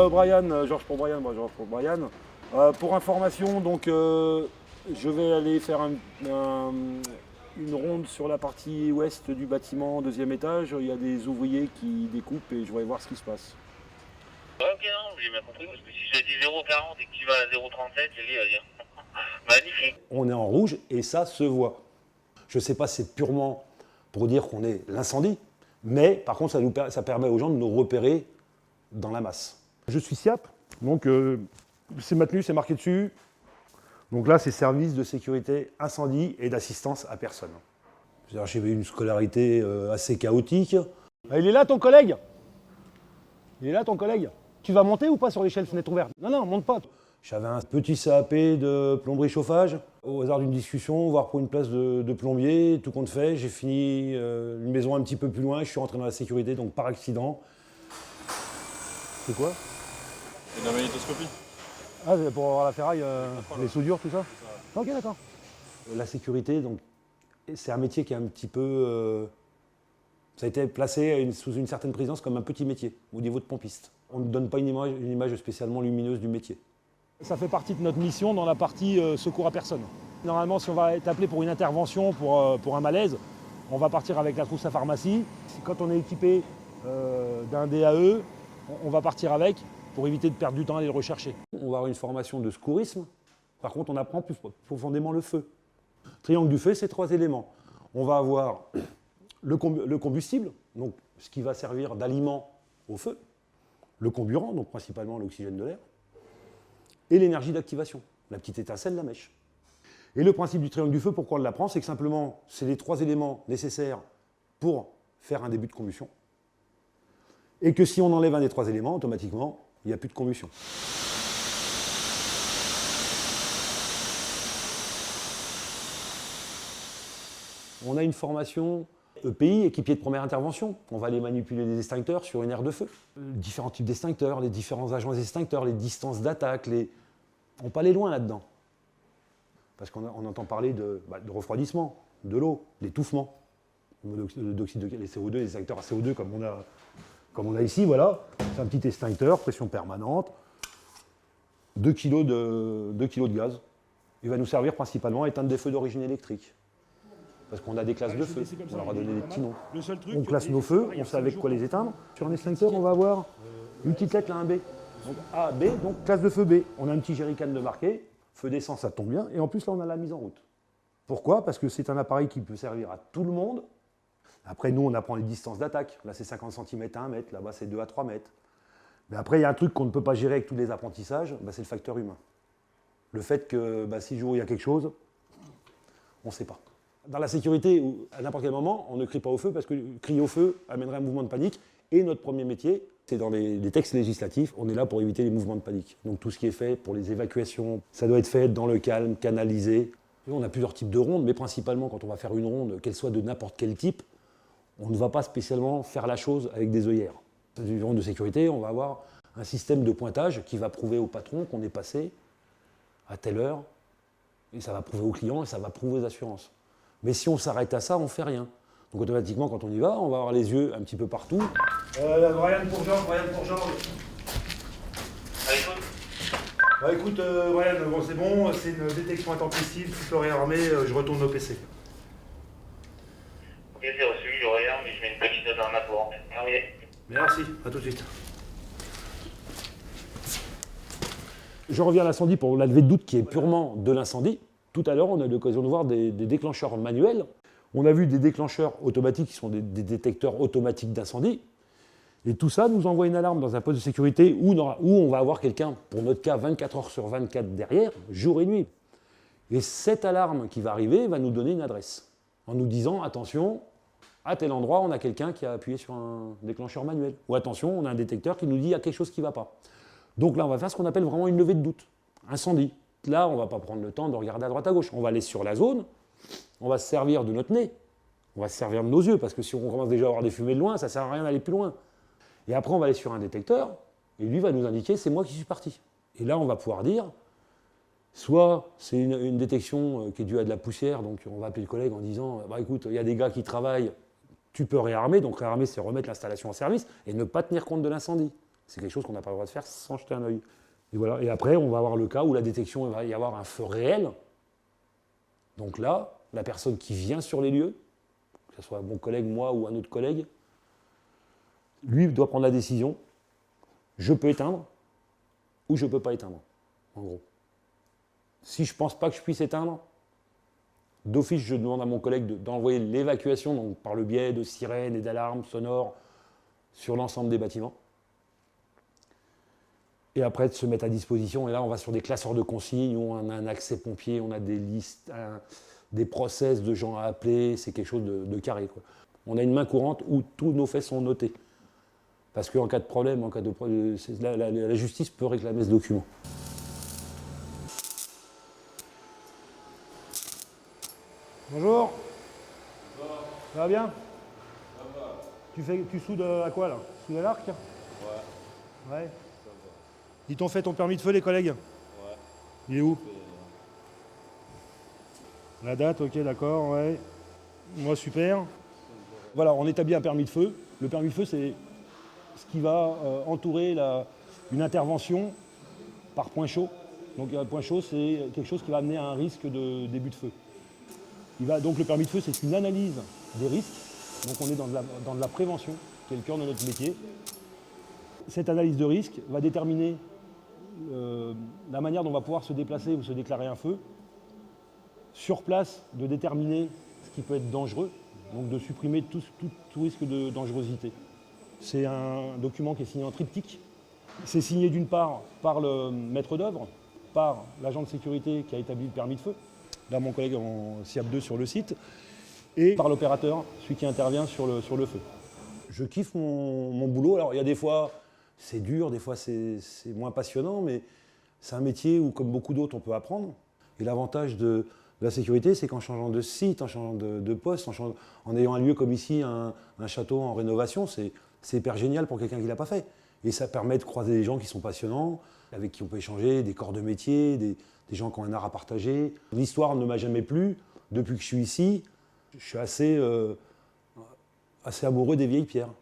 Brian, Georges pour Brian, moi Georges pour Brian. Pour information, donc je vais aller faire une ronde sur la partie ouest du bâtiment, deuxième étage. Il y a des ouvriers qui découpent et je vais voir ce qui se passe. Ok, non, j'ai bien compris, parce que si je dis 0,40 et que tu vas à 0,37, j'ai dit, à dire. Magnifique. On est en rouge et ça se voit. Je ne sais pas si c'est purement pour dire qu'on est l'incendie, mais par contre ça permet aux gens de nous repérer dans la masse. Je suis SIAP, donc c'est maintenu, c'est marqué dessus. Donc là, c'est service de sécurité incendie et d'assistance à personne. J'ai eu une scolarité assez chaotique. Ah, il est là ton collègue? Il est là ton collègue? Tu vas monter ou pas sur l'échelle fenêtre ouverte? Non, non, monte pas. J'avais un petit CAP de plomberie chauffage. Au hasard d'une discussion, voire pour une place de plombier, tout compte fait, j'ai fini une maison un petit peu plus loin, je suis rentré dans la sécurité, donc par accident. C'est quoi? C'est de la magnétoscopie. Ah, pour avoir la ferraille, les soudures, tout ça? Ok, d'accord. La sécurité, donc, c'est un métier qui est un petit peu... ça a été placé sous une certaine présidence comme un petit métier, au niveau de pompiste. On ne donne pas une image spécialement lumineuse du métier. Ça fait partie de notre mission dans la partie secours à personne. Normalement, si on va être appelé pour une intervention, pour un malaise, on va partir avec la trousse à pharmacie. Quand on est équipé d'un DAE, on va partir avec pour éviter de perdre du temps à aller le rechercher. On va avoir une formation de secourisme. Par contre, on apprend plus profondément le feu. Triangle du feu, c'est 3 éléments. On va avoir le combustible, donc ce qui va servir d'aliment au feu, le comburant, donc principalement l'oxygène de l'air, et l'énergie d'activation, la petite étincelle, la mèche. Et le principe du triangle du feu, pourquoi on l'apprend, c'est que simplement, c'est les 3 éléments nécessaires pour faire un début de combustion. Et que si on enlève un des 3 éléments, automatiquement, il n'y a plus de combustion. On a une formation EPI, équipier de première intervention. On va aller manipuler des extincteurs sur une aire de feu. Différents types d'extincteurs, les différents agents extincteurs, les distances d'attaque, on peut aller loin là-dedans. Parce qu'on entend parler de refroidissement, de l'eau, d'étouffement, d'oxyde de les CO2, les extincteurs à CO2 comme on a ici, voilà. C'est un petit extincteur, pression permanente, 2 kg de gaz. Il va nous servir principalement à éteindre des feux d'origine électrique. Parce qu'on a des classes de feu, on leur a donné des petits noms. On classe nos feux, on sait avec quoi les éteindre. Sur un extincteur, on va avoir une petite lettre, là, un B. Donc A, B, donc classe de feu B. On a un petit jerrycan de marqué, feu d'essence, ça tombe bien. Et en plus, là, on a la mise en route. Pourquoi? Parce que c'est un appareil qui peut servir à tout le monde. Après, nous, on apprend les distances d'attaque. Là, c'est 50 cm à 1 mètre, là-bas, c'est 2 à 3 mètres. Mais après, il y a un truc qu'on ne peut pas gérer avec tous les apprentissages, c'est le facteur humain. Le fait que si le jour où il y a quelque chose, on ne sait pas. Dans la sécurité, à n'importe quel moment, on ne crie pas au feu parce que crier au feu amènerait un mouvement de panique. Et notre premier métier, c'est dans les textes législatifs, on est là pour éviter les mouvements de panique. Donc tout ce qui est fait pour les évacuations, ça doit être fait dans le calme, canalisé. On a plusieurs types de rondes, mais principalement quand on va faire une ronde, qu'elle soit de n'importe quel type, on ne va pas spécialement faire la chose avec des œillères. Dans une ronde de sécurité, on va avoir un système de pointage qui va prouver au patron qu'on est passé à telle heure, et ça va prouver au client et ça va prouver aux assurances. Mais si on s'arrête à ça, on ne fait rien. Donc automatiquement, quand on y va, on va avoir les yeux un petit peu partout. Brian pour Georges, écoute, Brian, bon, c'est bon, c'est une détection intempestive, toute l'horaire armé, je retourne au PC. Ok, j'ai reçu, je regarde, mais je mets une petite note dans ma boîte. Terminé. Merci, à tout de suite. Je reviens à l'incendie pour la levée de doute qui est purement de l'incendie. Tout à l'heure, on a eu l'occasion de voir des déclencheurs manuels. On a vu des déclencheurs automatiques qui sont des détecteurs automatiques d'incendie. Et tout ça nous envoie une alarme dans un poste de sécurité où on va avoir quelqu'un, pour notre cas, 24 heures sur 24 derrière, jour et nuit. Et cette alarme qui va arriver va nous donner une adresse, en nous disant, attention, à tel endroit, on a quelqu'un qui a appuyé sur un déclencheur manuel. Ou attention, on a un détecteur qui nous dit qu'il y a quelque chose qui ne va pas. Donc là, on va faire ce qu'on appelle vraiment une levée de doute, incendie. Là, on ne va pas prendre le temps de regarder à droite à gauche. On va aller sur la zone, on va se servir de notre nez, on va se servir de nos yeux, parce que si on commence déjà à avoir des fumées de loin, ça ne sert à rien d'aller plus loin. Et après, on va aller sur un détecteur, et lui va nous indiquer c'est moi qui suis parti. Et là, on va pouvoir dire, soit c'est une détection qui est due à de la poussière, donc on va appeler le collègue en disant écoute, il y a des gars qui travaillent, tu peux réarmer. Donc réarmer, c'est remettre l'installation en service et ne pas tenir compte de l'incendie. C'est quelque chose qu'on n'a pas le droit de faire sans jeter un œil. Et voilà. Et après, on va avoir le cas où la détection, il va y avoir un feu réel. Donc là, la personne qui vient sur les lieux, que ce soit mon collègue, moi ou un autre collègue, lui doit prendre la décision. Je peux éteindre ou je ne peux pas éteindre, en gros. Si je ne pense pas que je puisse éteindre, d'office, je demande à mon collègue d'envoyer l'évacuation, donc par le biais de sirènes et d'alarmes sonores sur l'ensemble des bâtiments. Et après, de se mettre à disposition. Et là, on va sur des classeurs de consignes, où on a un accès pompier, on a des listes, des process de gens à appeler. C'est quelque chose de carré, quoi. On a une main courante où tous nos faits sont notés. Parce qu'en cas de problème, la justice peut réclamer ce document. Bonjour. Ça va bien? Tu soudes à quoi là? Tu soudes à l'arc? Ouais. Ils t'ont fait ton permis de feu, les collègues? Ouais. Il est où? La date, ok, d'accord, ouais. Moi, super. Voilà, on établit un permis de feu. Le permis de feu, c'est ce qui va entourer une intervention par point chaud. Donc, un point chaud, c'est quelque chose qui va amener à un risque de début de feu. Donc, le permis de feu, c'est une analyse des risques. Donc, on est dans de la prévention, qui est le cœur de notre métier. Cette analyse de risque va déterminer la manière dont on va pouvoir se déplacer ou se déclarer un feu. Sur place, de déterminer ce qui peut être dangereux, donc de supprimer tout risque de dangerosité. C'est un document qui est signé en triptyque. C'est signé d'une part par le maître d'œuvre, par l'agent de sécurité qui a établi le permis de feu, là mon collègue en SIAP2 sur le site, et par l'opérateur, celui qui intervient sur le feu. Je kiffe mon boulot. Alors il y a des fois, c'est dur, des fois c'est moins passionnant, mais c'est un métier où, comme beaucoup d'autres, on peut apprendre. Et l'avantage de la sécurité, c'est qu'en changeant de site, en changeant de poste, en ayant un lieu comme ici, un château en rénovation, c'est hyper génial pour quelqu'un qui ne l'a pas fait. Et ça permet de croiser des gens qui sont passionnants, avec qui on peut échanger, des corps de métier, des gens qui ont un art à partager. L'histoire ne m'a jamais plu. Depuis que je suis ici, je suis assez amoureux des vieilles pierres.